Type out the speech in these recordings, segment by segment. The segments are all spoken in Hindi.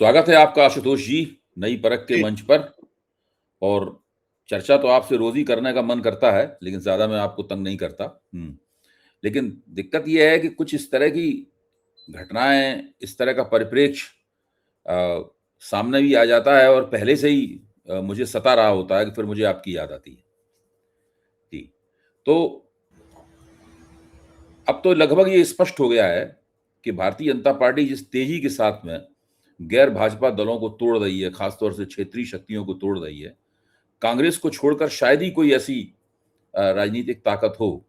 स्वागत है आपका आशुतोष जी नई परख के जी। मंच पर। और चर्चा तो आपसे रोज ही करने का मन करता है, लेकिन ज्यादा मैं आपको तंग नहीं करता। लेकिन दिक्कत यह है कि कुछ इस तरह की घटनाएं, इस तरह का परिप्रेक्ष्य सामने भी आ जाता है और पहले से ही मुझे सता रहा होता है कि फिर मुझे आपकी याद आती है। जी। तो अब तो लगभग ये स्पष्ट हो गया है कि भारतीय जनता पार्टी जिस तेजी के साथ में गैर भाजपा दलों को तोड़ रही है, खासतौर से क्षेत्रीय शक्तियों को तोड़ रही है, कांग्रेस को छोड़कर शायद ही कोई ऐसी राजनीतिक ताकत हो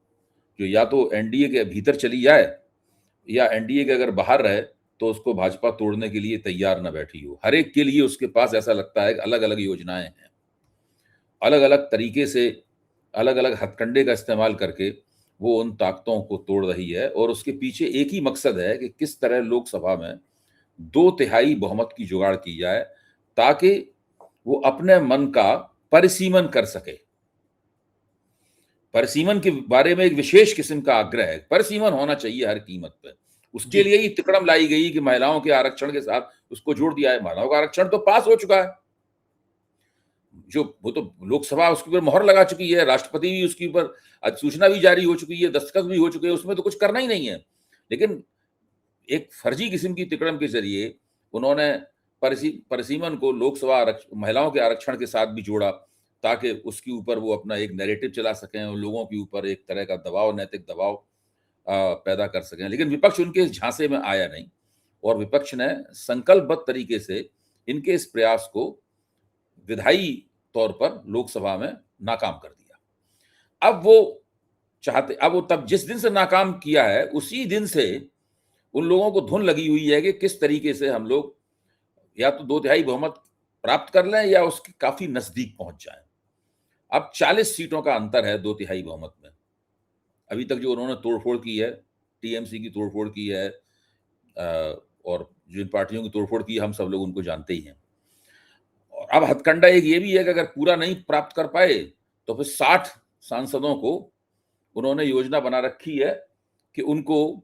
जो या तो एनडीए के भीतर चली जाए या एनडीए के अगर बाहर रहे तो उसको भाजपा तोड़ने के लिए तैयार न बैठी हो। हर एक के लिए उसके पास ऐसा लगता है कि अलग अलग योजनाएं हैं, अलग अलग तरीके से, अलग अलग हथकंडे का इस्तेमाल करके वो उन ताकतों को तोड़ रही है। और उसके पीछे एक ही मकसद है कि किस तरह लोकसभा में 2/3 बहुमत की जुगाड़ की जाए ताकि वो अपने मन का परिसीमन कर सके। परिसीमन के बारे में एक विशेष किस्म का आग्रह है, परिसीमन होना चाहिए हर कीमत पे। उसके जी। लिए ही तिकड़म लाई गई कि महिलाओं के आरक्षण के साथ उसको जोड़ दिया है। महिलाओं का आरक्षण तो पास हो चुका है, जो वो तो लोकसभा उसके ऊपर मोहर लगा चुकी है, राष्ट्रपति भी उसके ऊपर अधिसूचना भी जारी हो चुकी है, दस्तखत भी हो चुके हैं, उसमें तो कुछ करना ही नहीं है। लेकिन एक फर्जी किस्म की तिकड़म के जरिए उन्होंने परिसीमन को लोकसभा महिलाओं के आरक्षण के साथ भी जोड़ा ताकि उसके ऊपर वो अपना एक नैरेटिव चला सकें और लोगों के ऊपर एक तरह का दबाव, नैतिक दबाव पैदा कर सकें। लेकिन विपक्ष उनके इस झांसे में आया नहीं और विपक्ष ने संकल्पबद्ध तरीके से इनके इस प्रयास को विधायी तौर पर लोकसभा में नाकाम कर दिया। अब वो तब जिस दिन से नाकाम किया है उसी दिन से उन लोगों को धुन लगी हुई है कि किस तरीके से हम लोग या तो 2/3 बहुमत प्राप्त कर लें या उसके काफी नजदीक पहुंच जाएं। अब 40 सीटों का अंतर है 2/3 बहुमत में। अभी तक जो उन्होंने तोड़फोड़ की है, टीएमसी की तोड़फोड़ की है, और जिन पार्टियों की तोड़फोड़ की है हम सब लोग उनको जानते ही हैं। और अब हथकंडा एक ये भी है कि अगर पूरा नहीं प्राप्त कर पाए तो फिर 60 सांसदों को उन्होंने योजना बना रखी है कि उनको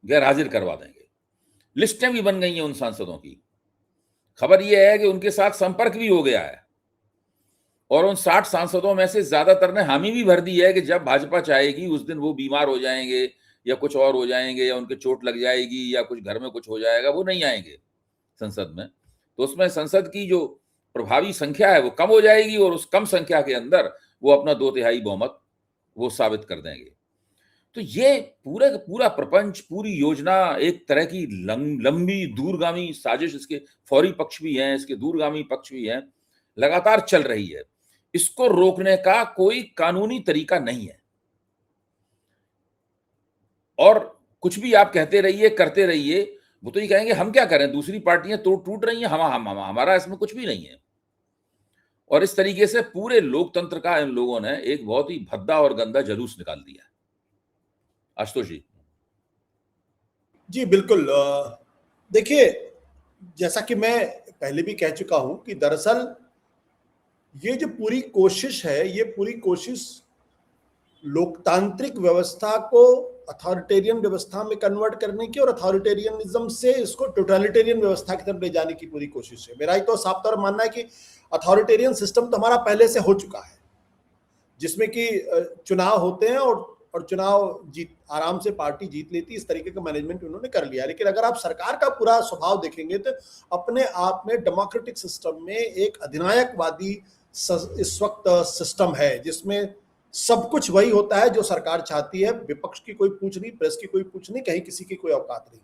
गैर हाजिर करवा देंगे। लिस्टें भी बन गई हैं उन सांसदों की। खबर यह है कि उनके साथ संपर्क भी हो गया है और उन 60 सांसदों में से ज्यादातर ने हामी भी भर दी है कि जब भाजपा चाहेगी उस दिन वो बीमार हो जाएंगे या कुछ और हो जाएंगे या उनके चोट लग जाएगी या कुछ घर में कुछ हो जाएगा, वो नहीं आएंगे संसद में। तो उसमें संसद की जो प्रभावी संख्या है वो कम हो जाएगी और उस कम संख्या के अंदर वो अपना 2/3 बहुमत वो साबित कर देंगे। तो ये पूरा का पूरा प्रपंच, पूरी योजना एक तरह की लंबी दूरगामी साजिश, इसके फौरी पक्ष भी हैं, इसके दूरगामी पक्ष भी हैं, लगातार चल रही है। इसको रोकने का कोई कानूनी तरीका नहीं है। और कुछ भी आप कहते रहिए, करते रहिए, वो तो ये कहेंगे हम क्या करें, दूसरी पार्टियां तो टूट रही हैं, हमारा इसमें कुछ भी नहीं है। और इस तरीके से पूरे लोकतंत्र का इन लोगों ने एक बहुत ही भद्दा और गंदा जुलूस निकाल दिया है। आशुतोष जी। जी बिल्कुल। देखिए, जैसा कि मैं पहले भी कह चुका हूं कि दरअसल ये जो पूरी कोशिश है, ये पूरी कोशिश लोकतांत्रिक व्यवस्था को अथॉरिटेरियन व्यवस्था में कन्वर्ट करने की और अथॉरिटेरियनिज्म से इसको टोटलिटेरियन व्यवस्था की तरफ ले जाने की पूरी कोशिश है। मेरा ही तो साफ तौर मानना है कि अथॉरिटेरियन सिस्टम तो हमारा पहले से हो चुका है, जिसमें कि चुनाव होते हैं और चुनाव जीत आराम से पार्टी जीत लेती है। इस तरीके का मैनेजमेंट उन्होंने कर लिया। लेकिन अगर आप सरकार का पूरा स्वभाव देखेंगे तो अपने आप में डेमोक्रेटिक सिस्टम में एक अधिनायकवादी इस वक्त सिस्टम है, जिसमें सब कुछ वही होता है जो सरकार चाहती है। विपक्ष की कोई पूछ नहीं, प्रेस की कोई पूछ नहीं, कहीं किसी की कोई औकात नहीं।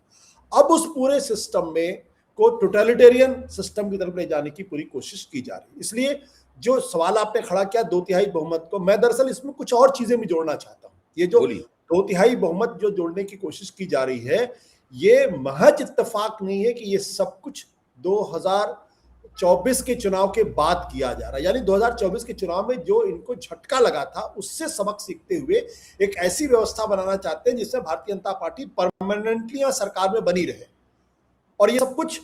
अब उस पूरे सिस्टम में को टोटलिटेरियन सिस्टम की तरफ ले जाने की पूरी कोशिश की जा रही है। इसलिए जो सवाल आपने खड़ा किया 2/3 बहुमत को, मैं दरअसल इसमें कुछ और चीजें भी जोड़ना चाहता हूं। ये जो 2/3 बहुमत जो जोड़ने की कोशिश की जा रही है, ये महज इत्तेफाक नहीं है कि ये सब कुछ 2024 के चुनाव के बाद किया जा रहा है। यानी 2024 के चुनाव में जो इनको झटका लगा था उससे सबक सीखते हुए एक ऐसी व्यवस्था बनाना चाहते हैं जिससे भारतीय जनता पार्टी परमानेंटली सरकार में बनी रहे। और ये सब कुछ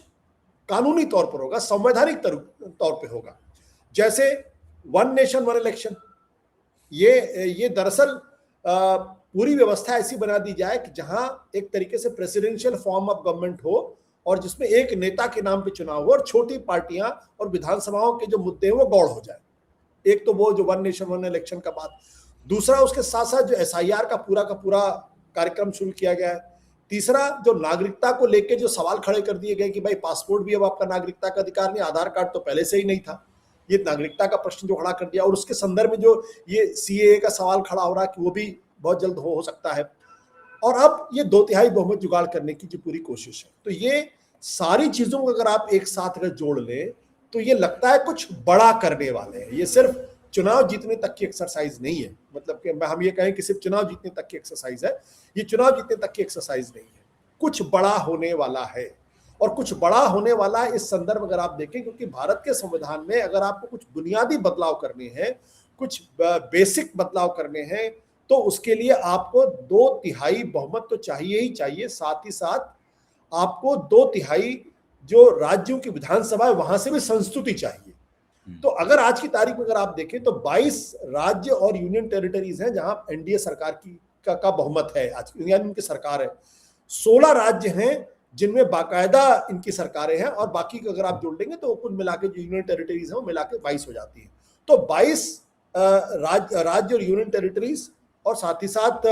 कानूनी तौर पर होगा, संवैधानिक तौर पर होगा। जैसे वन नेशन वन इलेक्शन, ये दरअसल पूरी व्यवस्था ऐसी बना दी जाए कि जहां एक तरीके से प्रेसिडेंशियल फॉर्म ऑफ गवर्नमेंट हो और जिसमें एक नेता के नाम पे चुनाव हो और छोटी पार्टियां और विधानसभाओं के जो मुद्दे हैं वो गौड़ हो जाए। एक तो वो जो वन नेशन वन इलेक्शन का बात, दूसरा उसके साथ साथ जो SIR का पूरा कार्यक्रम शुरू किया गया है, तीसरा जो नागरिकता को लेकर जो सवाल खड़े कर दिए गए कि भाई पासपोर्ट भी अब आपका नागरिकता का अधिकार नहीं, आधार कार्ड तो पहले से ही नहीं था, ये नागरिकता का प्रश्न जो खड़ा कर दिया, और उसके संदर्भ में जो ये CAA का सवाल खड़ा हो रहा है कि वो भी बहुत जल्द हो सकता है, और अब ये 2/3 बहुमत जुगाड़ करने की जो पूरी कोशिश है। तो ये सारी चीजों को अगर आप एक साथ अगर जोड़ लें तो ये लगता है कुछ बड़ा करने वाले हैं। ये सिर्फ चुनाव जीतने तक की एक्सरसाइज नहीं है, मतलब कि हम ये कहें कि सिर्फ चुनाव जीतने तक की एक्सरसाइज है, ये चुनाव जीतने तक की एक्सरसाइज नहीं है, कुछ बड़ा होने वाला है। और कुछ बड़ा होने वाला है इस संदर्भ अगर आप देखें, क्योंकि भारत के संविधान में अगर आपको कुछ बुनियादी बदलाव करने हैं, कुछ बेसिक बदलाव करने हैं, तो उसके लिए आपको 2/3 बहुमत तो चाहिए ही चाहिए, साथ ही साथ आपको 2/3 जो राज्यों की विधानसभा है वहां से भी संस्तुति चाहिए। तो अगर आज की तारीख में अगर आप देखें तो 22 राज्य और यूनियन टेरिटरीज हैं जहां NDA सरकार का बहुमत है, आज यानी उनकी सरकार है। 16 राज्य हैं जिनमें बाकायदा इनकी सरकारें हैं, और बाकी को अगर आप जोड़ लेंगे तो कुल मिला के जो यूनियन टेरिटरीज हैं वो मिला के 22 हो जाती है। तो 22 राज्य और यूनियन टेरिटरीज, और साथ ही साथ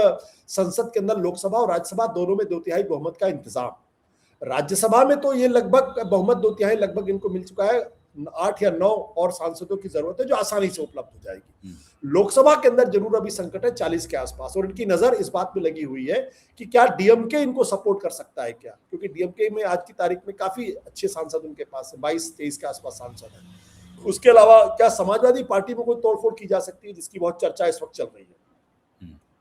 संसद के अंदर लोकसभा और राज्यसभा दोनों में 2/3 बहुमत का इंतजाम। राज्यसभा में तो ये लगभग बहुमत 2/3 लगभग इनको मिल चुका है, 8 या 9 और सांसदों की जरूरत है जो आसानी से उपलब्ध हो जाएगी। लोकसभा के अंदर जरूर अभी संकट है 40 के आसपास, और इनकी नजर इस बात पे लगी हुई है कि क्या DMK इनको सपोर्ट कर सकता है क्या, क्योंकि DMK में आज की तारीख में काफी अच्छे सांसद उनके पास है, 22-23 के आसपास सांसद है। उसके अलावा क्या समाजवादी पार्टी में कोई तोड़फोड़ की जा सकती है, जिसकी बहुत चर्चा इस वक्त चल रही है।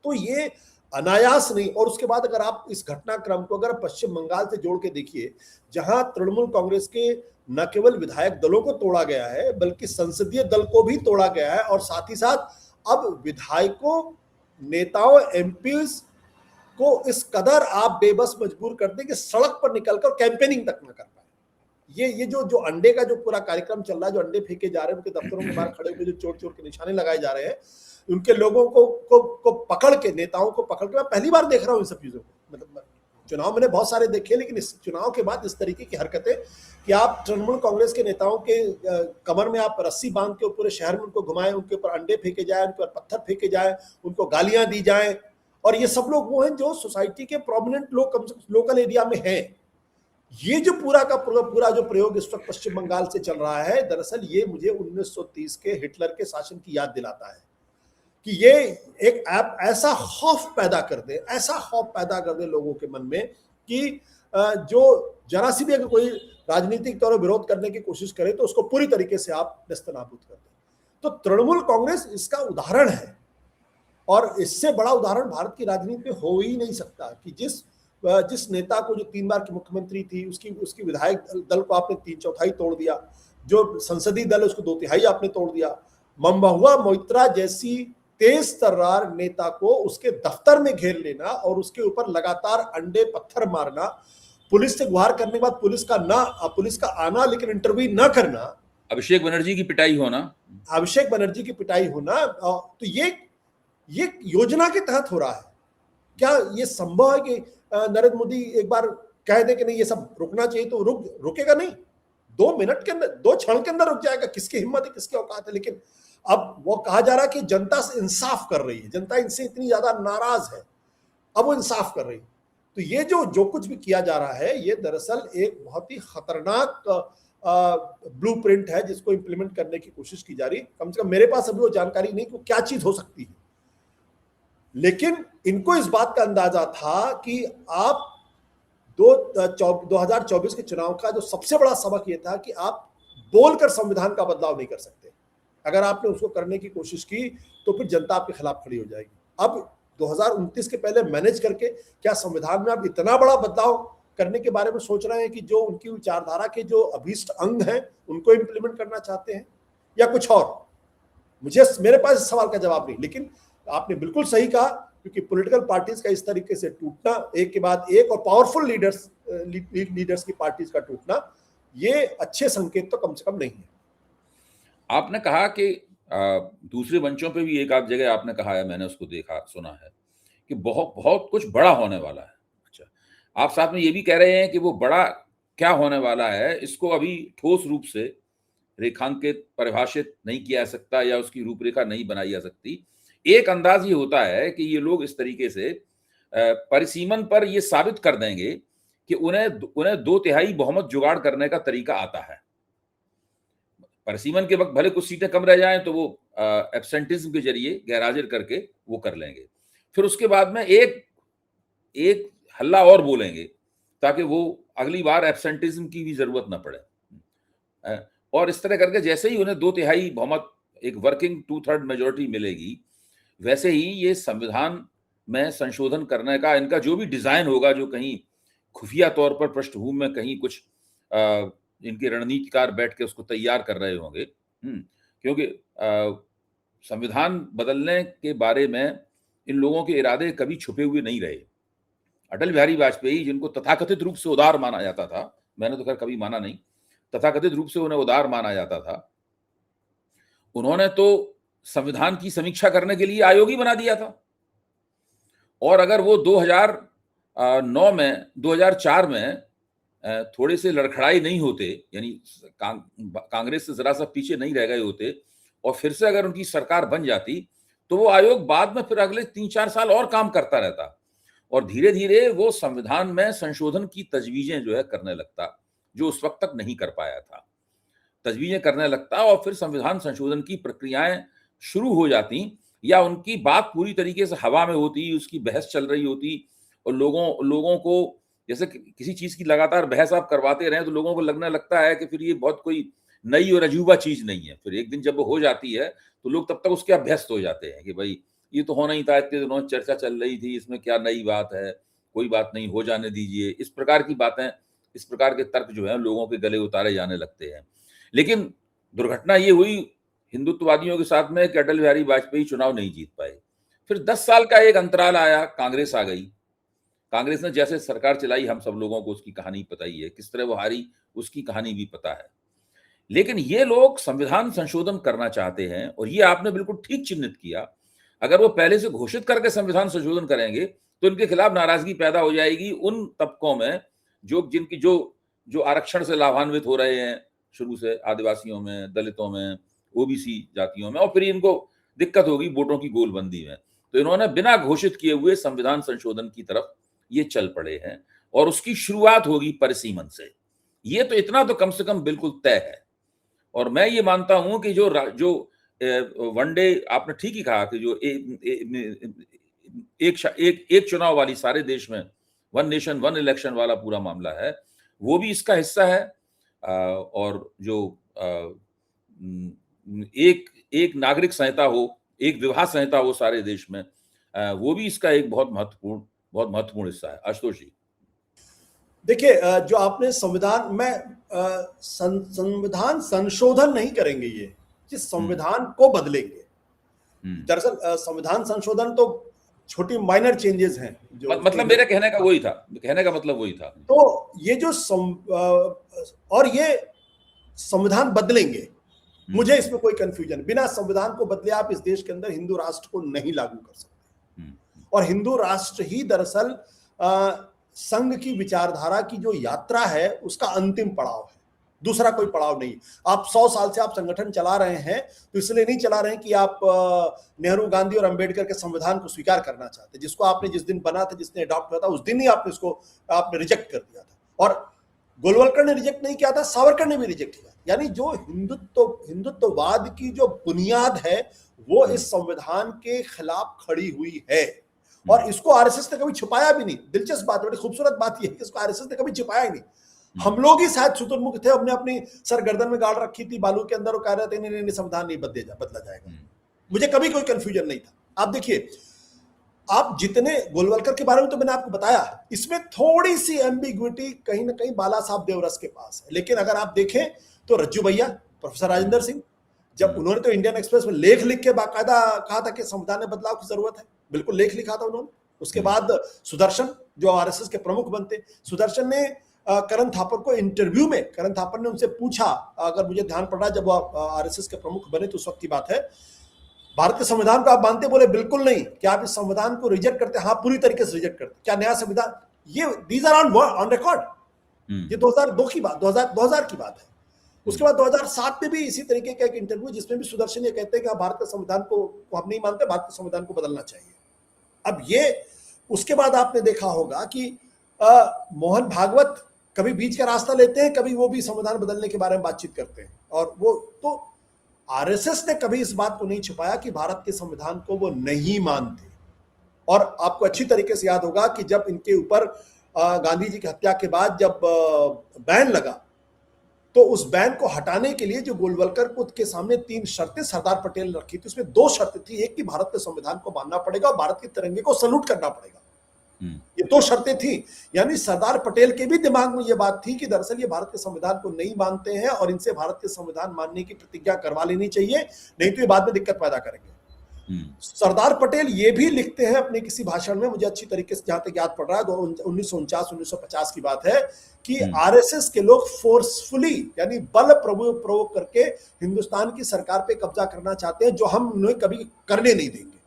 तो ये अनायास नहीं। और उसके बाद अगर आप इस घटनाक्रम को अगर पश्चिम बंगाल से जोड़ के देखिए, जहां तृणमूल कांग्रेस के न केवल विधायक दलों को तोड़ा गया है बल्कि संसदीय दल को भी तोड़ा गया है, और साथ ही साथ अब विधायकों, नेताओं, MPs को इस कदर आप बेबस मजबूर कर दें कि सड़क पर निकलकर कैंपेनिंग तक न कर पाए। ये जो अंडे का जो पूरा कार्यक्रम चल रहा है, जो अंडे फेंके जा रहे हैं, उनके दफ्तरों के बाहर खड़े होकर जो चोर चोर के निशाने लगाए जा रहे हैं, उनके लोगों को पकड़ के, नेताओं को पकड़ के, मैं पहली बार देख रहा हूं इन सब चीजों को। मतलब चुनाव मैंने बहुत सारे देखे, लेकिन इस चुनाव के बाद इस तरीके की हरकतें कि आप तृणमूल कांग्रेस के नेताओं के कमर में आप रस्सी बांध के पूरे शहर में उनको घुमाएं, उनके ऊपर अंडे फेंके जाए, उनके ऊपर पत्थर फेंके जाए, उनको गालियां दी जाए, और ये सब लोग वो हैं जो सोसाइटी के प्रोमिनेंट लोग लोकल एरिया में हैं। ये जो पूरा जो प्रयोग इस वक्त पश्चिम बंगाल से चल रहा है, दरअसल ये मुझे 1930 के हिटलर के शासन की याद दिलाता है कि ये एक ऐसा खौफ पैदा कर दे लोगों के मन में कि जो जरा सी भी अगर कोई राजनीतिक तौर पर विरोध करने की कोशिश करे तो उसको पूरी तरीके से आप नेस्तनाबूद कर दें। तो तृणमूल कांग्रेस इसका उदाहरण है, और इससे बड़ा उदाहरण भारत की राजनीति में हो ही नहीं सकता कि जिस नेता को, जो 3 बार की मुख्यमंत्री थी, उसकी विधायक दल को आपने 3/4 तोड़ दिया, जो संसदीय दल है उसको 2/3 आपने तोड़ दिया। महुआ मोइत्रा जैसी तेज तर्रार नेता को उसके दफ्तर में घेर लेना और उसके ऊपर लगातार अंडे पत्थर मारना, पुलिस से गुहार करने के बाद पुलिस का आना लेकिन इंटरव्यू न करना, अभिषेक बनर्जी की पिटाई होना, तो ये योजना के तहत हो रहा है। क्या ये संभव है कि नरेंद्र मोदी एक बार कह दे कि नहीं ये सब रुकना चाहिए, तो रुकेगा नहीं, 2 मिनट के अंदर, 2 क्षण के अंदर रुक जाएगा। किसकी हिम्मत है, किसकी औकात है। लेकिन अब वो कहा जा रहा है कि जनता से इंसाफ कर रही है, जनता इनसे इतनी ज्यादा नाराज है, अब वो इंसाफ कर रही है। तो ये जो कुछ भी किया जा रहा है, ये दरअसल एक बहुत ही खतरनाक ब्लूप्रिंट है जिसको इंप्लीमेंट करने की कोशिश की जा रही है। कम से कम मेरे पास अभी वो जानकारी नहीं कि क्या चीज हो सकती है, लेकिन इनको इस बात का अंदाजा था कि आप 2024 के चुनाव का जो सबसे बड़ा सबक ये था कि आप बोलकर संविधान का बदलाव नहीं कर सकते। अगर आपने उसको करने की कोशिश की तो फिर जनता आपके खिलाफ खड़ी हो जाएगी। अब 2029 के पहले मैनेज करके क्या संविधान में आप इतना बड़ा बदलाव करने के बारे में सोच रहे हैं कि जो उनकी विचारधारा के जो अभीष्ट अंग हैं उनको इंप्लीमेंट करना चाहते हैं, या कुछ और? मेरे पास इस सवाल का जवाब नहीं। लेकिन आपने बिल्कुल सही कहा, क्योंकि पॉलिटिकल पार्टीज का इस तरीके से टूटना, एक के बाद एक, और पावरफुल लीडर्स की पार्टीज का टूटना, ये अच्छे संकेत तो कम से कम नहीं है। आपने कहा कि दूसरे मंचों पे भी एक आध जगह आपने कहा है, मैंने उसको देखा सुना है कि बहुत बहुत कुछ बड़ा होने वाला है। अच्छा, आप साथ में ये भी कह रहे हैं कि वो बड़ा क्या होने वाला है इसको अभी ठोस रूप से रेखांकित, परिभाषित नहीं किया जा सकता या उसकी रूपरेखा नहीं बनाई जा सकती। एक अंदाज ये होता है कि ये लोग इस तरीके से परिसीमन पर ये साबित कर देंगे कि उन्हें 2/3 बहुमत जुगाड़ करने का तरीका आता है। परिसीमन के वक्त भले कुछ सीटें कम रह जाएं तो वो एब्सेंटिज्म के जरिए गैरहाजिर करके वो कर लेंगे। फिर उसके बाद में एक हल्ला और बोलेंगे ताकि वो अगली बार एब्सेंटिज्म की भी जरूरत ना पड़े। और इस तरह करके जैसे ही उन्हें 2/3 बहुमत, एक वर्किंग 2/3 मेजोरिटी मिलेगी, वैसे ही ये संविधान में संशोधन करने का इनका जो भी डिजाइन होगा, जो कहीं खुफिया तौर पर पृष्ठभूमि में कहीं कुछ इनके रणनीतिकार बैठ के उसको तैयार कर रहे होंगे, क्योंकि संविधान बदलने के बारे में इन लोगों के इरादे कभी छुपे हुए नहीं रहे। अटल बिहारी वाजपेयी, जिनको तथाकथित रूप से उदार माना जाता था, मैंने तो खैर कभी माना नहीं, तथाकथित रूप से उन्हें उदार माना जाता था, उन्होंने तो संविधान की समीक्षा करने के लिए आयोग ही बना दिया था। और अगर वो 2009 में 2004 में थोड़े से लड़खड़ाई नहीं होते, यानी कांग्रेस से जरा सा पीछे नहीं रह गए होते और फिर से अगर उनकी सरकार बन जाती, तो वो आयोग बाद में फिर अगले 3-4 साल और काम करता रहता और धीरे धीरे वो संविधान में संशोधन की तजवीजें जो है करने लगता, जो उस वक्त तक नहीं कर पाया था। तजवीजें करने लगता और फिर संविधान संशोधन की प्रक्रियाएं शुरू हो जाती, या उनकी बात पूरी तरीके से हवा में होती, उसकी बहस चल रही होती और लोगों को, जैसे किसी चीज की लगातार बहस आप करवाते रहे तो लोगों को लगने लगता है कि फिर ये बहुत कोई नई और अजूबा चीज नहीं है। फिर एक दिन जब वो हो जाती है तो लोग तब तक उसके अभ्यस्त हो जाते हैं कि भाई ये तो होना ही था, इतने दिनों चर्चा चल रही थी, इसमें क्या नई बात है, कोई बात नहीं, हो जाने दीजिए। इस प्रकार की बातें, इस प्रकार के तर्क जो है लोगों के गले उतारे जाने लगते हैं। लेकिन दुर्घटना ये हुई हिंदुत्ववादियों के साथ में कि अटल बिहारी वाजपेयी चुनाव नहीं जीत पाए। फिर 10 साल का एक अंतराल आया, कांग्रेस आ गई। कांग्रेस ने जैसे सरकार चलाई, हम सब लोगों को उसकी कहानी पता ही है, किस तरह वो हारी उसकी कहानी भी पता है। लेकिन ये लोग संविधान संशोधन करना चाहते हैं और ये आपने बिल्कुल ठीक चिन्हित किया। अगर वो पहले से घोषित करके संविधान संशोधन करेंगे तो इनके खिलाफ नाराजगी पैदा हो जाएगी उन तबकों में जो आरक्षण से लाभान्वित हो रहे हैं शुरू से, आदिवासियों में, दलितों में, ओबीसी जातियों में, और फिर इनको दिक्कत होगी वोटों की गोलबंदी में। तो इन्होंने बिना घोषित किए हुए संविधान संशोधन की तरफ ये चल पड़े हैं और उसकी शुरुआत होगी परिसीमन से। ये तो इतना तो कम से कम बिल्कुल तय है। और मैं ये मानता हूं कि जो वनडे, आपने ठीक ही कहा कि जो एक चुनाव वाली सारे देश में वन नेशन वन इलेक्शन वाला पूरा मामला है, वो भी इसका हिस्सा है। और जो एक नागरिक संहिता हो, एक विवाह संहिता हो सारे देश में, वो भी इसका एक बहुत महत्वपूर्ण हिस्सा है। आशुतोष जी, देखिए, जो आपने संविधान में संविधान संशोधन नहीं करेंगे, ये संविधान को बदलेंगे। दरअसल संविधान संशोधन तो छोटी माइनर चेंजेस हैं, जो मतलब मेरे कहने का मतलब वही था। तो ये जो और ये संविधान बदलेंगे, मुझे इसमें कोई कंफ्यूजन, बिना संविधान को बदले आप इस देश के अंदर हिंदू राष्ट्र को नहीं लागू कर सकते। और हिंदू राष्ट्र ही दरअसल संघ की विचारधारा की जो यात्रा है उसका अंतिम पड़ाव है, दूसरा कोई पड़ाव नहीं। आप 100 साल से आप संगठन चला रहे हैं तो इसलिए नहीं चला रहे हैं कि आप नेहरू, गांधी और अंबेडकर के संविधान को स्वीकार करना चाहते, जिसको आपने जिस दिन बना था, जिसने अडॉप्ट किया था, उस दिन ही आपने रिजेक्ट कर दिया था। और गोलवलकर ने रिजेक्ट नहीं किया था, सावरकर ने भी रिजेक्ट किया। यानी जो हिंदुत्ववाद की जो बुनियाद है वो इस संविधान के खिलाफ खड़ी हुई है और इसको आरएसएस ने कभी छुपाया भी नहीं। दिलचस्प बात, बड़ी खूबसूरत बात यह है कि इसको आरएसएस ने कभी छुपाया ही नहीं। हम लोग ही शायद शुतुरमुर्ग थे, हमने अपनी सर गर्दन में गाड़ रखी थी बालू के अंदर और कह रहे थे नहीं संविधान नहीं बदला जाएगा। मुझे कभी कोई कंफ्यूजन नहीं था। आप देखिए, आप जितने गोलवलकर के बारे में तो मैंने आपको बताया, इसमें थोड़ी सी एम्बिग्विटी कहीं ना कहीं बाला साहब देवरस के पास है। लेकिन अगर आप देखें तो रज्जू भैया, प्रोफेसर राजेंद्र सिंह, जब उन्होंने तो इंडियन एक्सप्रेस में लेख लिख के बाकायदा कहा था कि संविधान में बदलाव की जरूरत है, बिल्कुल लेख लिखा था उन्होंने। उसके बाद सुदर्शन, जो आरएसएस के प्रमुख बनते, सुदर्शन ने करण थापर को इंटरव्यू में, करण थापर ने उनसे पूछा, अगर मुझे ध्यान पड़ रहा है जब वो आरएसएस के प्रमुख बने तो उस वक्त की बात है, भारत के संविधान को आप मानते? बोले बिल्कुल नहीं। क्या आप इस संविधान को रिजेक्ट करते? हाँ, पूरी तरीके से रिजेक्ट करते। क्या नया संविधान? ये दीज आर ऑन रिकॉर्ड। ये 2002 की बात 2000 की बात है। उसके बाद 2007 में भी इसी तरीके का एक इंटरव्यू, जिसमें भी सुदर्शन ये कहते हैं कि भारत के संविधान को हम नहीं मानते, भारत के संविधान को बदलना चाहिए। अब ये उसके बाद आपने देखा होगा कि मोहन भागवत कभी बीच का रास्ता लेते हैं, कभी वो भी संविधान बदलने के बारे में बातचीत करते हैं। और वो तो आरएसएस ने कभी इस बात को नहीं छुपाया कि भारत के संविधान को वो नहीं मानते। और आपको अच्छी तरीके से याद होगा कि जब इनके ऊपर गांधी जी की हत्या के बाद जब बैन लगा, तो उस बैन को हटाने के लिए जो गोलवलकर को के सामने 3 शर्तें सरदार पटेल ने रखी थी, उसमें 2 शर्तें थी। एक कि भारत के संविधान को मानना पड़ेगा और भारत के तिरंगे को सल्यूट करना पड़ेगा। ये 2 शर्तें थी। यानी सरदार पटेल के भी दिमाग में ये बात थी कि दरअसल ये भारत के संविधान को नहीं मानते हैं और इनसे भारत के संविधान मानने की प्रतिज्ञा करवा लेनी चाहिए, नहीं तो ये बाद में दिक्कत पैदा करेंगे। सरदार पटेल ये भी लिखते हैं अपने किसी भाषण में, मुझे अच्छी तरीके से जहां तक याद पड़ रहा है, 1949-1950 की बात है, कि आरएसएस के लोग फोर्सफुली यानी बल प्रयोग करके हिंदुस्तान की सरकार पे कब्जा करना चाहते हैं, जो हम उन्हें कभी करने नहीं देंगे।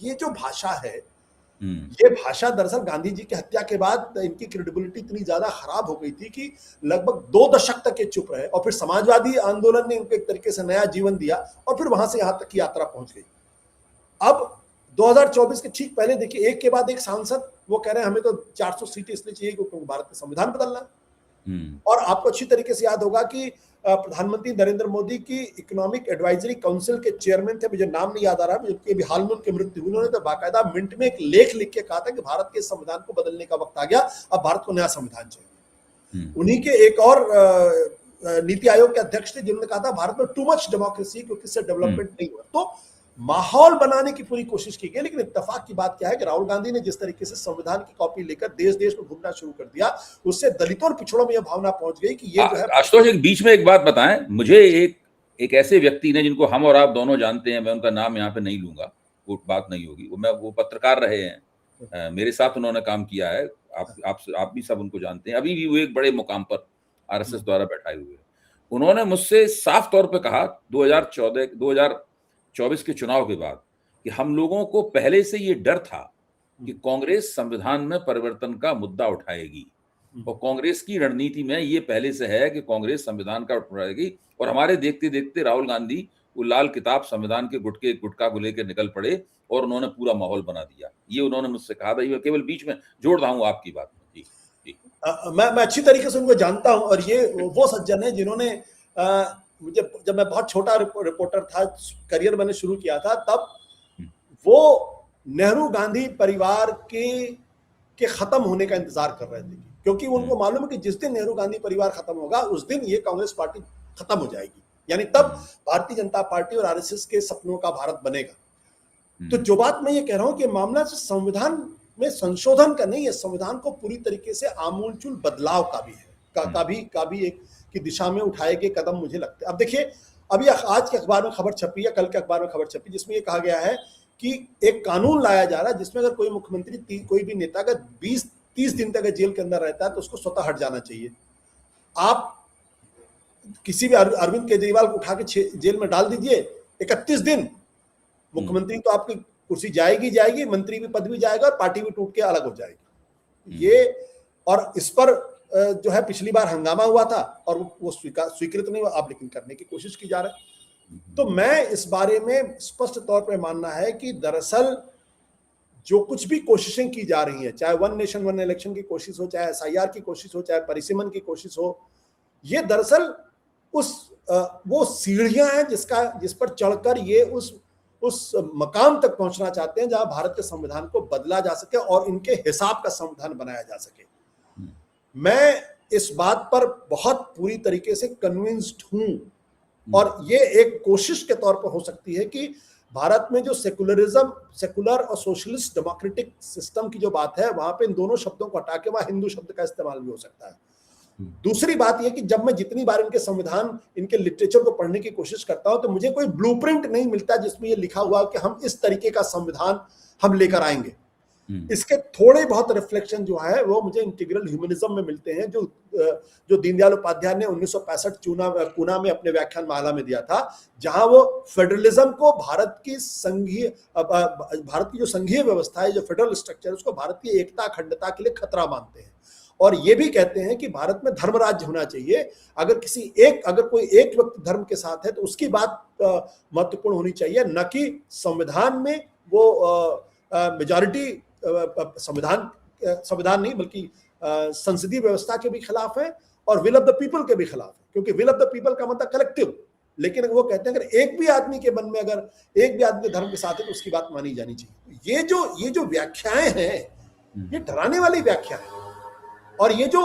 ये जो भाषा है, ये भाषा दरअसल गांधी जी की हत्या के बाद इनकी क्रेडिबिलिटी इतनी ज्यादा खराब हो गई थी कि लगभग 2 दशक तक ये चुप रहे, और फिर समाजवादी आंदोलन ने इनको एक तरीके से नया जीवन दिया, और फिर वहां से यहां तक की यात्रा पहुंच गई। अब 2024 के ठीक पहले देखिए, एक के बाद एक सांसद वो कह रहे हैं हमें तो 400 सीटें इसलिए चाहिए क्योंकि भारत का संविधान बदलना है। और आपको अच्छी तरीके से याद होगा कि प्रधानमंत्री नरेंद्र मोदी की इकोनॉमिक एडवाइजरी काउंसिल के चेयरमैन थे, मुझे नाम नहीं याद आ रहा, क्योंकि हाल में उनकी मृत्यु हुई। उन्होंने तो बाकायदा मिनट में एक लेख लिख के कहा था कि भारत के संविधान को बदलने का वक्त आ गया, अब भारत को नया संविधान चाहिए। उन्हीं के एक और नीति आयोग के अध्यक्ष थे जिन्होंने कहा था भारत में टू मच डेमोक्रेसी, क्योंकि इससे डेवलपमेंट नहीं हुआ। तो माहौल बनाने की पूरी कोशिश की गई, लेकिन इत्तेफाक की बात क्या है कि राहुल गांधी ने जिस तरीके से संविधान की कॉपी लेकर देश देश में घूमना शुरू कर दिया, उससे दलितों और पिछड़ों में यह भावना पहुंच गई कि ये जो है। आशुतोष, एक बीच में एक बात बताएं मुझे, एक ऐसे व्यक्ति ने जिनको हम और आप दोनों जानते हैं, मैं उनका नाम यहाँ पे नहीं लूंगा, वो बात नहीं होगी, वो पत्रकार रहे हैं, मेरे साथ उन्होंने काम किया है, आप भी सब उनको जानते हैं, अभी भी वो एक बड़े मुकाम पर आरएसएस द्वारा बैठाए हुए हैं। उन्होंने मुझसे साफ तौर पर कहा 2024 के चुनाव के बाद कि हम लोगों को पहले से ये डर था कि कांग्रेस संविधान में परिवर्तन का मुद्दा उठाएगी, और कांग्रेस की रणनीति में ये पहले से है कि कांग्रेस संविधान का उठाएगी, और हमारे देखते देखते राहुल गांधी वो लाल किताब संविधान के गुटका को लेकर निकल पड़े और उन्होंने पूरा माहौल बना दिया। ये उन्होंने मुझसे कहा था, ये केवल बीच में जोड़ रहा हूं आपकी बात में। जी, मैं अच्छी तरीके से उनको जानता हूं, और ये वो सज्जन है जिन्होंने मुझे, जब मैं बहुत छोटा रिपोर्टर था, करियर मैंने शुरू किया था, तब वो नेहरू गांधी परिवार के खत्म होने का इंतजार कर रहे थे, क्योंकि उनको मालूम है कि जिस दिन नेहरू गांधी परिवार खत्म होगा उस दिन ये कांग्रेस पार्टी खत्म हो जाएगी, यानी तब भारतीय जनता पार्टी और आरएसएस के सपनों का भारत बनेगा। तो जो बात मैं ये कह रहा हूं कि मामला संविधान में संशोधन का नहीं है, संविधान को पूरी तरीके से आमूलचूल बदलाव का भी है, का भी एक की दिशा में उठाए गए कदम मुझे लगते हैं। अब देखिए, अभी आज के अखबार में खबर छपी है, कल के अखबार में खबर छपी, जिसमें ये कहा गया है कि एक कानून लाया जा रहा है जिसमें अगर कोई मुख्यमंत्री, कोई भी नेता अगर 20-30 दिन तक जेल के अंदर रहता है तो उसको स्वतः हट जाना चाहिए। आप किसी भी अरविंद केजरीवाल को उठा के जेल में डाल दीजिए, 31 दिन मुख्यमंत्री तो आपकी कुर्सी जाएगी, मंत्री भी पद भी जाएगा और पार्टी भी टूट के अलग हो जाएगी। ये, और इस पर जो है पिछली बार हंगामा हुआ था और वो स्वीकृत नहीं हुआ, अब लेकिन करने की कोशिश की जा रही है। तो मैं इस बारे में स्पष्ट तौर पर मानना है कि दरअसल जो कुछ भी कोशिशें की जा रही हैं, चाहे वन नेशन वन इलेक्शन की कोशिश हो, चाहे एसआईआर की कोशिश हो, चाहे परिसीमन की कोशिश हो, ये दरअसल वो सीढ़ियां हैं जिस पर चढ़कर ये उस मकाम तक पहुंचना चाहते हैं जहां भारत के संविधान को बदला जा सके और इनके हिसाब का संविधान बनाया जा सके। मैं इस बात पर बहुत पूरी तरीके से कन्विंस्ड हूं, और ये एक कोशिश के तौर पर हो सकती है कि भारत में जो सेकुलर और सोशलिस्ट डेमोक्रेटिक सिस्टम की जो बात है, वहां पे इन दोनों शब्दों को हटा के वहां हिंदू शब्द का इस्तेमाल भी हो सकता है। दूसरी बात यह कि जब मैं जितनी बार इनके संविधान, इनके लिटरेचर को पढ़ने की कोशिश करता हूं, तो मुझे कोई ब्लूप्रिंट नहीं मिलता जिसमें यह लिखा हुआ कि हम इस तरीके का संविधान हम लेकर आएंगे। इसके थोड़े बहुत रिफ्लेक्शन जो है वो मुझे इंटीग्रल ह्यूमनिज्म में मिलते हैं, जो दीनदयाल उपाध्याय ने 1965 पूना में अपने व्याख्यान माला में दिया था, जहां वो फेडरलिज्म को भारत की जो संघीय व्यवस्था है, जो फेडरल स्ट्रक्चर, उसको भारत की एकता अखंडता के लिए खतरा मानते हैं। और ये भी कहते हैं कि भारत में धर्म राज्य होना चाहिए। अगर कोई एक व्यक्ति धर्म के साथ है तो उसकी बात महत्वपूर्ण होनी चाहिए, न कि संविधान में वो मेजॉरिटी संविधान नहीं बल्कि संसदीय व्यवस्था के भी खिलाफ है और विल ऑफ द पीपल के भी खिलाफ है, क्योंकि विल ऑफ द पीपल का मतलब कलेक्टिव। लेकिन वो कहते हैं अगर एक भी आदमी के मन में अगर एक भी आदमी धर्म के साथ है तो उसकी बात मानी जानी चाहिए। ये जो व्याख्याएं हैं ये डराने वाली व्याख्या है। और ये जो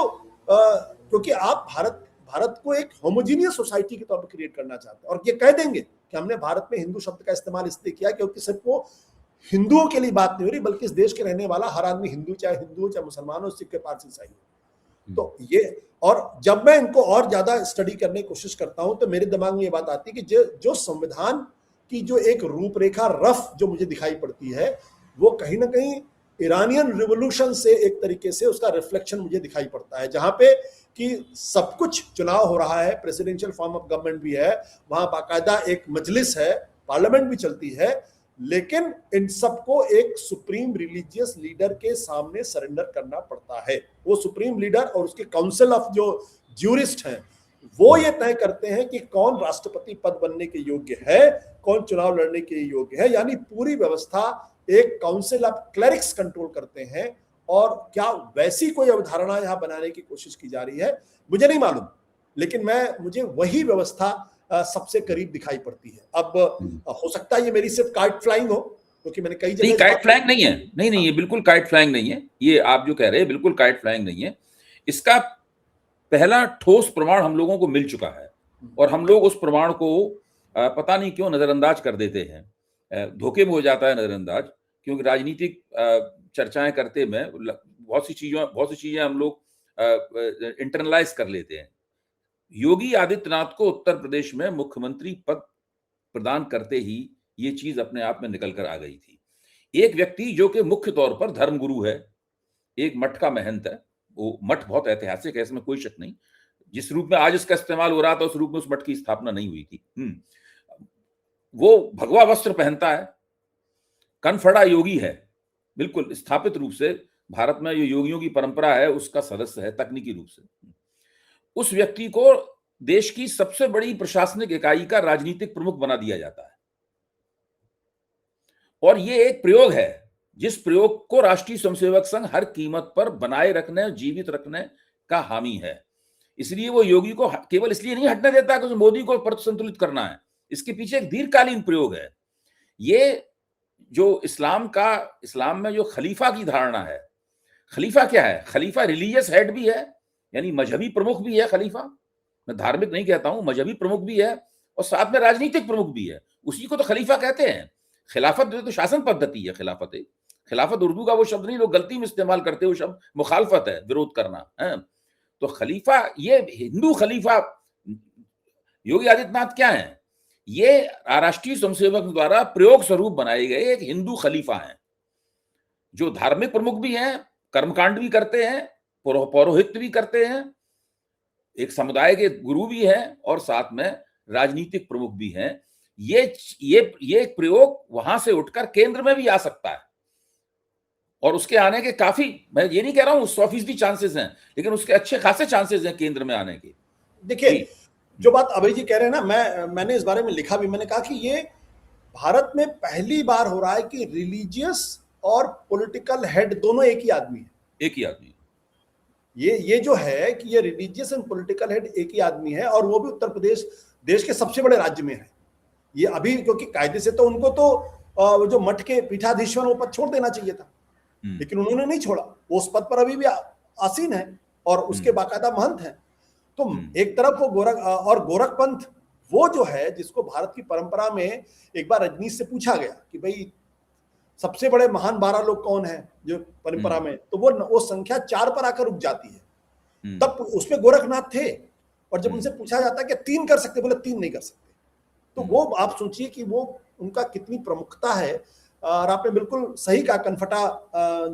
क्योंकि आप भारत को एक होमोजीनियस सोसाइटी के तौर पर क्रिएट करना चाहते हैं और ये कह देंगे कि हमने भारत में हिंदू शब्द का इस्तेमाल इसलिए किया क्योंकि सिर्फ वो हिंदुओं के लिए बात नहीं हो रही, बल्कि इस देश के रहने वाला हर आदमी हिंदू हो चाहे मुसलमान हो, सिख, पारसी, ईसाई हो। तो ये, और जब मैं इनको और ज्यादा स्टडी करने की कोशिश करता हूं तो मेरे दिमाग में ये बात आती है कि जो संविधान की जो एक रूपरेखा रफ जो मुझे दिखाई पड़ती है वो कहीं ना कहीं ईरानियन रिवोल्यूशन से एक तरीके से उसका रिफ्लेक्शन मुझे दिखाई पड़ता है, जहां पे कि सब कुछ चुनाव हो रहा है, प्रेसिडेंशियल फॉर्म ऑफ गवर्नमेंट भी है, वहां बाकायदा एक मजलिस है, पार्लियामेंट भी चलती है, लेकिन इन सबको एक सुप्रीम रिलीजियस लीडर के सामने सरेंडर करना पड़ता है। वो सुप्रीम लीडर और उसके काउंसिल ऑफ जो ज्यूरिस्ट हैं वो ये तय करते हैं कि कौन राष्ट्रपति पद बनने के योग्य है, कौन चुनाव लड़ने के योग्य है। यानी पूरी व्यवस्था एक काउंसिल ऑफ क्लेरिक्स कंट्रोल करते हैं। और क्या वैसी कोई अवधारणा यहां बनाने की कोशिश की जा रही है मुझे नहीं मालूम, लेकिन मुझे वही व्यवस्था सबसे करीब दिखाई पड़ती है। अब हो सकता है ये मेरी सिर्फ काइट फ्लाइंग हो, क्योंकि मैंने कई जगह नहीं, काइट फ्लाइंग नहीं है, नहीं, ये बिल्कुल काइट फ्लाइंग नहीं है। ये आप जो कह रहे हैं बिल्कुल काइट फ्लाइंग नहीं है। इसका पहला ठोस प्रमाण हम लोगों को मिल चुका है और हम लोग उस प्रमाण को पता नहीं क्यों नजरअंदाज कर देते हैं, धोखे में हो जाता है नजरअंदाज, क्योंकि राजनीतिक चर्चाएं करते में बहुत सी चीजें हम लोग इंटरनलाइज कर लेते हैं। योगी आदित्यनाथ को उत्तर प्रदेश में मुख्यमंत्री पद प्रदान करते ही ये चीज अपने आप में निकल कर आ गई थी। एक व्यक्ति जो कि मुख्य तौर पर धर्मगुरु है, एक मठ का महंत है, वो मठ बहुत ऐतिहासिक है, इसमें कोई शक नहीं। जिस रूप में आज इसका इस्तेमाल हो रहा था उस रूप में उस मठ की स्थापना नहीं हुई थी। वो भगवा वस्त्र पहनता है, कनफड़ा योगी है, बिल्कुल स्थापित रूप से भारत में जो योगियों की परंपरा है उसका सदस्य है तकनीकी रूप से। उस व्यक्ति को देश की सबसे बड़ी प्रशासनिक इकाई का राजनीतिक प्रमुख बना दिया जाता है। और ये एक प्रयोग है जिस प्रयोग को राष्ट्रीय स्वयंसेवक संघ हर कीमत पर बनाए रखने, जीवित रखने का हामी है। इसलिए वो योगी को केवल इसलिए नहीं हटने देता कि मोदी को परत संतुलित करना है, इसके पीछे एक दीर्घकालीन प्रयोग है। ये जो इस्लाम में जो खलीफा की धारणा है, खलीफा क्या है? खलीफा रिलीजियस हेड भी है, यानी मजहबी प्रमुख भी है खलीफा, मैं धार्मिक नहीं कहता हूं, मजहबी प्रमुख भी है और साथ में राजनीतिक प्रमुख भी है, उसी को तो खलीफा कहते हैं। खिलाफत तो शासन पद्धति है, खिलाफत उर्दू का वो शब्द नहीं, लोग गलती में इस्तेमाल करते वो शब्द मुखालफत है, विरोध करना है। तो खलीफा, ये हिंदू खलीफा योगी आदित्यनाथ क्या है? ये राष्ट्रीय स्वयंसेवक द्वारा प्रयोग स्वरूप बनाए गए एक हिंदू खलीफा हैं, जो धार्मिक प्रमुख भी हैं, कर्मकांड भी करते हैं, पौरोहित्य भी करते हैं, एक समुदाय के गुरु भी हैं और साथ में राजनीतिक प्रमुख भी हैं। ये एक प्रयोग वहां से उठकर केंद्र में भी आ सकता है और उसके आने के काफी, मैं ये नहीं कह रहा हूं 100% चांसेस हैं, लेकिन उसके अच्छे खासे चांसेस हैं केंद्र में आने के। देखिए, जो बात अभय जी कह रहे हैं ना, मैंने इस बारे में लिखा भी, मैंने कहा कि ये भारत में पहली बार हो रहा है कि रिलीजियस और पॉलिटिकल हेड दोनों एक ही आदमी है। एक ही आदमी, ये जो है कि ये रिलीजियस एंड पॉलिटिकल हेड एक ही आदमी है, और वो भी उत्तर प्रदेश देश के सबसे बड़े राज्य में है। ये अभी क्योंकि कायदे से तो उनको तो जो मठ के पीठाधीश्वर वो पद छोड़ देना चाहिए था, लेकिन उन्होंने नहीं छोड़ा, वो उस पद पर अभी भी आसीन है और उसके बाकायदा महंत हैं। तो एक तरफ वो गोरखपंथ वो जो है जिसको भारत की परंपरा में एक बार रजनीश से पूछा गया कि भाई सबसे बड़े महान 12 लोग कौन हैं जो परंपरा में, तो वो संख्या 4 पर आकर रुक जाती है। तब उसमें गोरखनाथ थे, और जब उनसे पूछा जाता है कि 3 कर सकते, बोले 3 नहीं कर सकते। तो वो आप सोचिए कि वो उनका कितनी प्रमुखता है। और आपने बिल्कुल सही कहा, कनफटा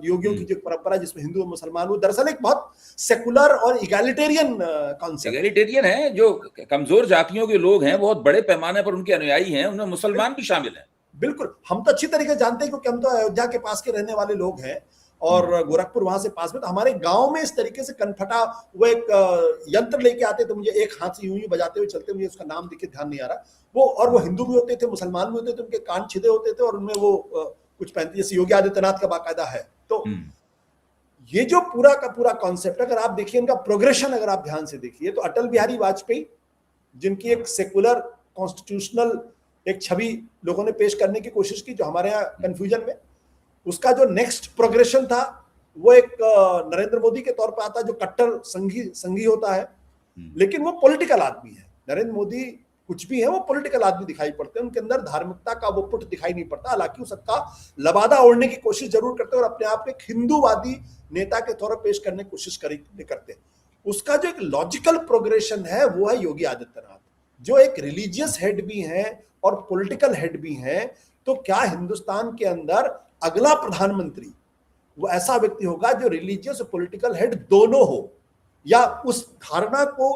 योगियों की जो परंपरा जिसमें हिंदू और मुसलमान, वो दरअसल एक बहुत सेकुलर और इगैलिटेरियन कॉन्सेप्ट, इगैलिटेरियन है। जो कमजोर जातियों के लोग हैं बहुत बड़े पैमाने पर उनके अनुयायी हैं, उनमें मुसलमान भी शामिल हैं। बिल्कुल, हम तो अच्छी तरीके से जानते हैं क्योंकि हम तो अयोध्या के पास के रहने वाले लोग हैं, और गोरखपुर वहां से पास में, तो हमारे गांव में इस तरीके से कनफटा वो एक यंत्र लेके आते थे, मुझे एक हाथ से यूं ही बजाते हुए चलते, मुझे उसका नाम देखिए ध्यान नहीं आ रहा वो, और वो हिंदू भी होते थे, मुसलमान भी होते थे, उनके कान छिदे होते थे और उनमें वो कुछ पहनते, जैसे योगी आदित्यनाथ का बाकायदा है। तो ये जो पूरा का पूरा कॉन्सेप्ट, अगर आप देखिए इनका प्रोग्रेशन, अगर आप ध्यान से देखिए तो अटल बिहारी वाजपेयी, जिनकी एक सेकुलर कॉन्स्टिट्यूशनल एक छवि लोगों ने पेश करने की कोशिश की, जो हमारे यहाँ कंफ्यूजन में, उसका जो नेक्स्ट प्रोग्रेशन था वो एक नरेंद्र मोदी के तौर पर आता है, जो कट्टर संघी होता है, लेकिन वो पॉलिटिकल आदमी है। नरेंद्र मोदी कुछ भी है, वो पॉलिटिकल आदमी दिखाई पड़ते हैं, उनके अंदर धार्मिकता का वो पुट दिखाई नहीं पड़ता, हालांकि वो सबका लबादा ओढ़ने की कोशिश जरूर करते हैं और अपने आप को एक हिंदूवादी नेता के तौर पर पेश करने की कोशिश करते हैं। उसका जो एक लॉजिकल प्रोग्रेशन है वो है योगी आदित्यनाथ, जो एक रिलीजियस हेड भी हैं और पॉलिटिकल हेड भी हैं। तो क्या हिंदुस्तान के अंदर अगला प्रधानमंत्री वो ऐसा व्यक्ति होगा जो रिलीजियस और पॉलिटिकल हेड दोनों हो, या उस धारणा को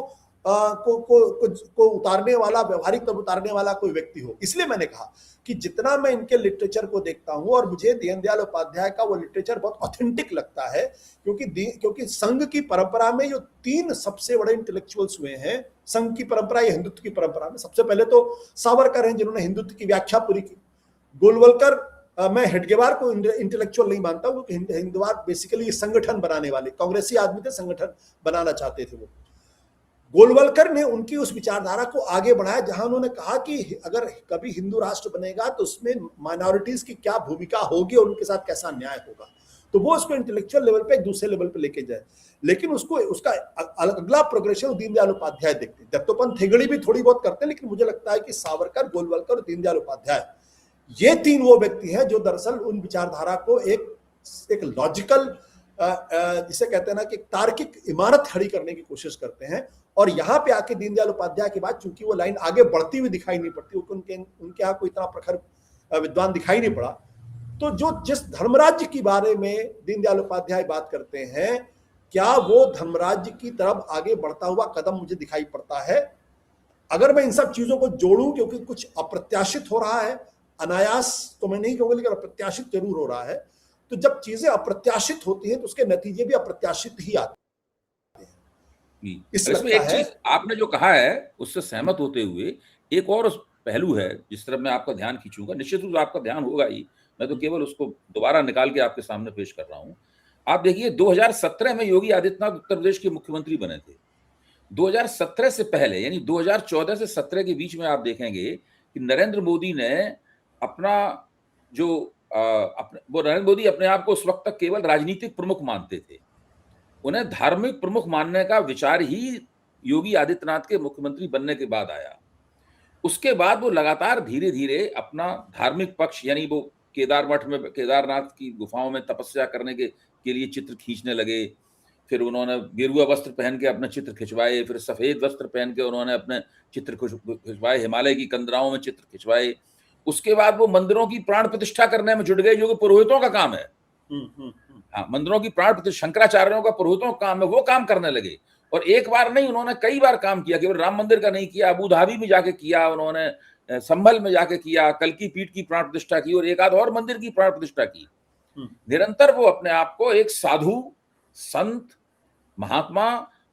उतारने वाला, व्यवहारिक तब उतारने वाला कोई व्यक्ति हो? इसलिए मैंने कहा कि जितना मैं इनके लिटरेचर को देखता हूं, और मुझे दीनदयाल उपाध्याय का वो लिटरेचर बहुत ऑथेंटिक लगता है, क्योंकि संघ की परंपरा में जो 3 सबसे बड़े इंटेलेक्चुअल्स हुए हैं संघ की परंपरा या हिंदुत्व की परंपरा में, सबसे पहले तो सावरकर हैं, जिन्होंने हिंदुत्व की व्याख्या पूरी की। गोलवलकर, मैं हेडगेवार को इंटेलेक्चुअल नहीं मानता हूं, क्योंकि हिंदुवाद बेसिकली संगठन बनाने वाले कांग्रेसी आदमी थे, संगठन बनाना चाहते थे वो। गोलवलकर ने उनकी उस विचारधारा को आगे बढ़ाया, जहां उन्होंने कहा कि अगर कभी हिंदू राष्ट्र बनेगा तो उसमें माइनॉरिटीज की क्या भूमिका होगी और उनके साथ कैसा न्याय होगा। तो वो उसको इंटेलेक्चुअल लेवल पे एक दूसरे लेवल पे लेके जाए, लेकिन उसका अगला प्रोग्रेशन दीनदयाल उपाध्याय देखते हैं। दत्तोपंत हेगड़े भी थोड़ी बहुत करते हैं, लेकिन मुझे लगता है कि सावरकर, गोलवलकर और दीनदयाल उपाध्याय, ये 3 वो व्यक्ति हैं जो दरअसल उन विचारधारा को एक लॉजिकल, जिसे कहते हैं ना कि तार्किक इमारत खड़ी करने की कोशिश करते हैं। और यहाँ पे आके दीनदयाल उपाध्याय के बाद चूंकि वो लाइन आगे बढ़ती हुई दिखाई नहीं पड़ती, उनके यहाँ कोई इतना प्रखर विद्वान दिखाई नहीं पड़ा, तो जिस धर्मराज्य के बारे में दीनदयाल उपाध्याय बात करते हैं, क्या वो धर्मराज्य की तरफ आगे बढ़ता हुआ कदम मुझे दिखाई पड़ता है? अगर मैं इन सब चीजों को जोड़ूं, क्योंकि कुछ अप्रत्याशित हो रहा है, अनायास तो मैं नहीं कहूंगा, लेकिन अप्रत्याशित जरूर हो रहा है। तो जब चीजें अप्रत्याशित होती हैं तो उसके नतीजे भी अप्रत्याशित ही आते हैं। इसमें एक चीज आपने जो कहा है उससे सहमत होते हुए एक और पहलू है जिस तरफ मैं आपका ध्यान खींचूंगा, निश्चित रूप से आपका ध्यान होगा ही, मैं तो केवल उसको दोबारा निकाल के आपके सामने पेश कर रहा हूं। आप देखिए 2017 में योगी आदित्यनाथ उत्तर प्रदेश के मुख्यमंत्री बने थे। 2017 से पहले यानी 2014 से 17 के बीच में आप देखेंगे कि नरेंद्र मोदी ने अपना जो नरेंद्र मोदी अपने आप को उस वक्त तक केवल राजनीतिक प्रमुख मानते थे, उन्हें धार्मिक प्रमुख मानने का विचार ही योगी आदित्यनाथ के मुख्यमंत्री बनने के बाद आया। उसके बाद वो लगातार धीरे धीरे अपना धार्मिक पक्ष, यानी वो केदारनाथ की गुफाओं में तपस्या करने के लिए चित्र खींचने लगे, फिर उन्होंने गेरुआ वस्त्र पहन के अपने चित्र खिंचवाए, फिर सफेद वस्त्र पहन के उन्होंने अपने चित्र खिंचवाए, हिमालय की कंदराओं में चित्र खिंचवाए। उसके बाद वो मंदिरों की प्राण प्रतिष्ठा करने में जुट गए, जो कि पुरोहितों का काम है। हाँ, मंदिरों की प्राण प्रतिष्ठा शंकराचार्यों का, पुरोहितों का काम है, वो काम करने लगे। और एक बार नहीं, उन्होंने कई बार काम किया, केवल राम मंदिर का नहीं किया, अबू धाबी में जाके किया उन्होंने, संभल में जाके किया, कल्की पीठ की प्राण प्रतिष्ठा की और एक आध और मंदिर की प्राण प्रतिष्ठा की। निरंतर वो अपने आप को एक साधु, संत, महात्मा,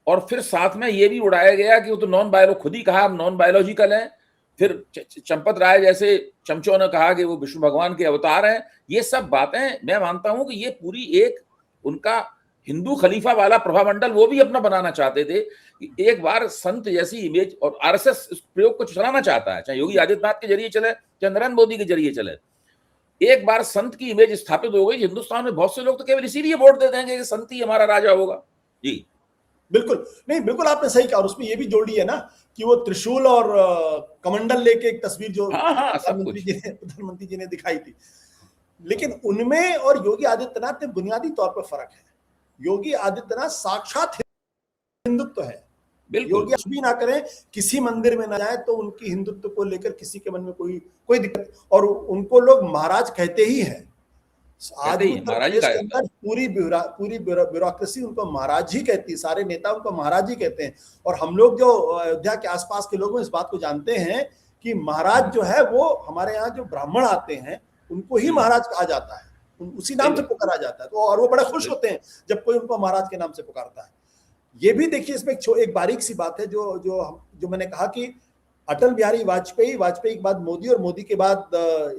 और फिर साथ में ये भी उड़ाया गया कि वो तो नॉन बायो, खुद ही कहा हम नॉन बायोलॉजिकल हैं। फिर चंपत राय जैसे चमचों ने कहा कि वो विष्णु भगवान के अवतार हैं। ये सब बातें मैं मानता हूं कि ये पूरी एक उनका हिंदू खलीफा वाला प्रभामंडल वो भी अपना बनाना चाहते थे कि एक बार संत जैसी इमेज, और आरएसएस इस प्रयोग को चलाना चाहता है, चाहे योगी आदित्यनाथ के जरिए चले चाहे नरेंद्र मोदी के जरिए चले। एक बार संत की इमेज स्थापित हो गई, हिंदुस्तान में बहुत से लोग तो केवल इसीलिए वोट दे देंगे कि संत ही हमारा राजा होगा। जी बिल्कुल नहीं, बिल्कुल आपने सही कहा। और उसमें ये भी जोड़ी है ना कि वो त्रिशूल और कमंडल लेके एक तस्वीर जो प्रधानमंत्री जी ने दिखाई थी, लेकिन उनमें और योगी आदित्यनाथ में बुनियादी तौर पर फर्क है। योगी आदित्यनाथ साक्षात हिंदुत्व है। योगी कुछ भी ना करें, किसी मंदिर में ना जाए तो उनकी हिंदुत्व को लेकर किसी के मन में कोई दिक्कत, और उनको लोग महाराज कहते ही हैं। आज उत्तर प्रदेश के अंदर पूरी ब्यूरोक्रेसी उनको महाराज ही कहती है, सारे नेता उनको महाराज ही कहते हैं। और हम लोग जो अयोध्या के आसपास के लोग इस बात को जानते हैं कि महाराज जो है वो हमारे यहाँ जो ब्राह्मण आते हैं उनको ही महाराज कहा जाता है। उसी नाम से पुकारा जाता है, तो और वो बड़े खुश होते हैं जब कोई उनको महाराज के नाम से पुकारता है। ये भी देखिए इसमें एक बारीक सी बात है जो मैंने कहा कि अटल बिहारी वाजपेयी के बाद मोदी और मोदी के बाद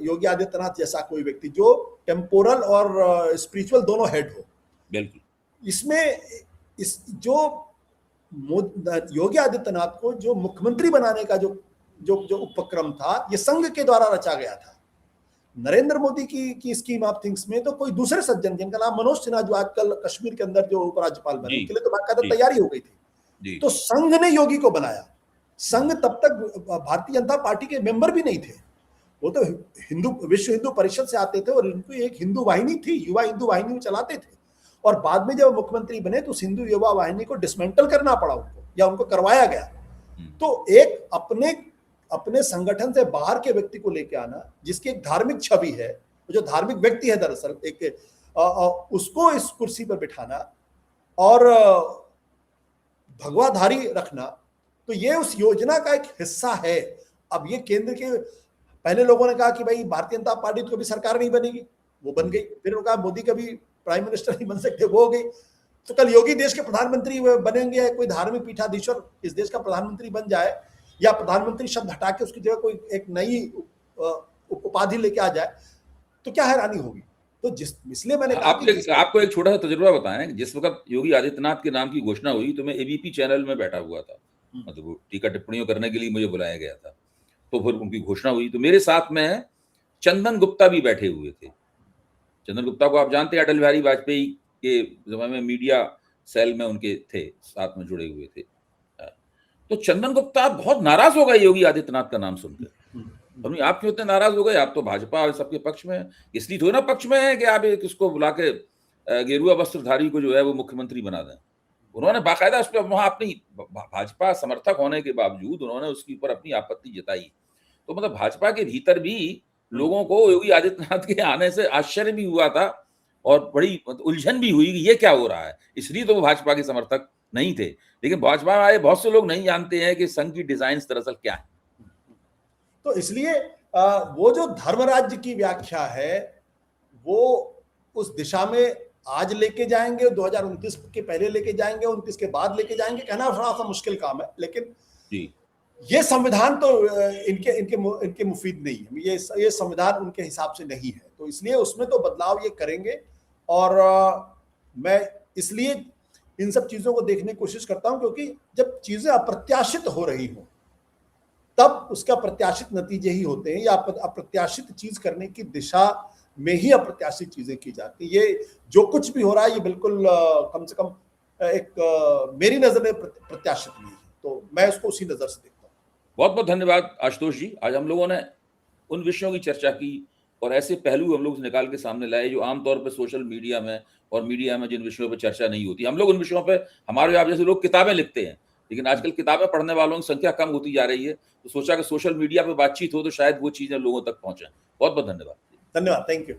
योगी आदित्यनाथ जैसा कोई व्यक्ति जो टेम्पोरल और स्पिरिचुअल दोनों हेड हो। बिल्कुल। इसमें जो योगी आदित्यनाथ को जो मुख्यमंत्री बनाने का जो उपक्रम था, ये संघ के द्वारा रचा गया था। नरेंद्र मोदी की स्कीम ऑफ थिंग्स में तो कोई दूसरे सज्जन जिनका नाम मनोज सिन्हा जो आजकल कश्मीर के अंदर जो उपराज्यपाल बने, के लिए तो बाकायदा तैयारी हो गई थी। तो संघ ने योगी को बनाया। संघ तब तक भारतीय जनता पार्टी के मेंबर भी नहीं थे, वो तो विश्व हिंदू परिषद से आते थे और इनकी एक हिंदू वाहिनी थी, युवा हिंदू वाहिनी में चलाते थे। और बाद में जब मुख्यमंत्री बने तो हिंदू युवा वाहिनी को डिसमेंटल करना पड़ा उनको, या उनको करवाया गया। तो एक अपने संगठन से बाहर के व्यक्ति को लेके आना, जिसकी एक धार्मिक छवि है, जो धार्मिक व्यक्ति है दरअसल, उसको इस कुर्सी पर बिठाना और भगवाधारी रखना, तो ये उस योजना का एक हिस्सा है। अब ये केंद्र के पहले लोगों ने कहा कि भाई भारतीय जनता पार्टी तो कभी सरकार नहीं बनेगी, वो बन गई। फिर उन्होंने कहा मोदी कभी प्राइम मिनिस्टर नहीं बन सकते, वो हो गई। तो कल योगी देश के प्रधानमंत्री बनेंगे, कोई धार्मिक पीठाधीश्वर इस देश का प्रधानमंत्री बन जाए, या प्रधानमंत्री शब्द हटा के उसकी जगह कोई एक नई उपाधि लेके आ जाए, तो क्या हैरानी होगी। तो इसलिए मैंने कहा आपको एक छोटा सा तजुर्बा बताएं। जिस वक्त योगी आदित्यनाथ के नाम की घोषणा हुई तो मैं एबीपी चैनल में बैठा हुआ था, मतलब टीका टिप्पणियों करने के लिए मुझे बुलाया गया था। तो फिर उनकी घोषणा हुई तो मेरे साथ में चंदन गुप्ता भी बैठे हुए थे। चंदन गुप्ता को आप जानते हैं, अटल बिहारी वाजपेयी के जमाने में मीडिया सेल में उनके थे, साथ में जुड़े हुए थे। तो चंदन गुप्ता बहुत नाराज हो गए योगी आदित्यनाथ का नाम सुनकर। आप क्यों इतने नाराज हो गए? आप तो भाजपा और सबके पक्ष में हैं, इसलिए थोड़ी ना पक्ष में है कि आप किसको बुला के गेरुआ वस्त्रधारी को जो है वो मुख्यमंत्री बना दें। उन्होंने बाकायदा उस पर वहां अपनी भाजपा समर्थक होने के बावजूद उन्होंने उसके ऊपर अपनी आपत्ति जताई। तो मतलब भाजपा के भीतर भी लोगों को योगी आदित्यनाथ के आने से आश्चर्य भी हुआ था और बड़ी उलझन भी हुई कि ये क्या हो रहा है। इसलिए तो वो भाजपा के समर्थक नहीं थे। लेकिन भाजपा में आए बहुत से लोग नहीं जानते हैं कि संघ की डिजाइन दरअसल क्या है। तो इसलिए वो जो धर्म राज्य की व्याख्या है वो उस दिशा में आज लेके जाएंगे, 2029 के पहले लेके जाएंगे, 29 के बाद लेके जाएंगे, कहना थोड़ा सा मुश्किल काम है। लेकिन ये संविधान तो इनके मुफीद नहीं है, ये संविधान उनके हिसाब से नहीं है। तो इसलिए उसमें तो बदलाव ये करेंगे। और मैं इसलिए इन सब चीजों को देखने की कोशिश करता हूं, क्योंकि जब चीजें अप्रत्याशित हो रही हो तब उसका प्रत्याशित नतीजे ही होते हैं, या अप्रत्याशित चीज करने की दिशा में ही अप्रत्याशित चीजें की जाती है। ये जो कुछ भी हो रहा है ये बिल्कुल कम से कम एक मेरी नजर में प्रत्याशित नहीं है, तो मैं उसको उसी नजर से देखता हूँ। बहुत बहुत धन्यवाद आशुतोष जी। आज हम लोगों ने उन विषयों की चर्चा की और ऐसे पहलू हम लोग निकाल के सामने लाए जो आमतौर पर सोशल मीडिया में और मीडिया में जिन विषयों पर चर्चा नहीं होती। हम लोग उन विषयों पर, हमारे आप जैसे लोग किताबें लिखते हैं, लेकिन आजकल किताबें पढ़ने वालों की संख्या कम होती जा रही है। तो सोचा कि सोशल मीडिया पे बातचीत हो तो शायद वो चीजें लोगों तक पहुंचे। बहुत बहुत धन्यवाद। धन्यवाद, थैंक यू।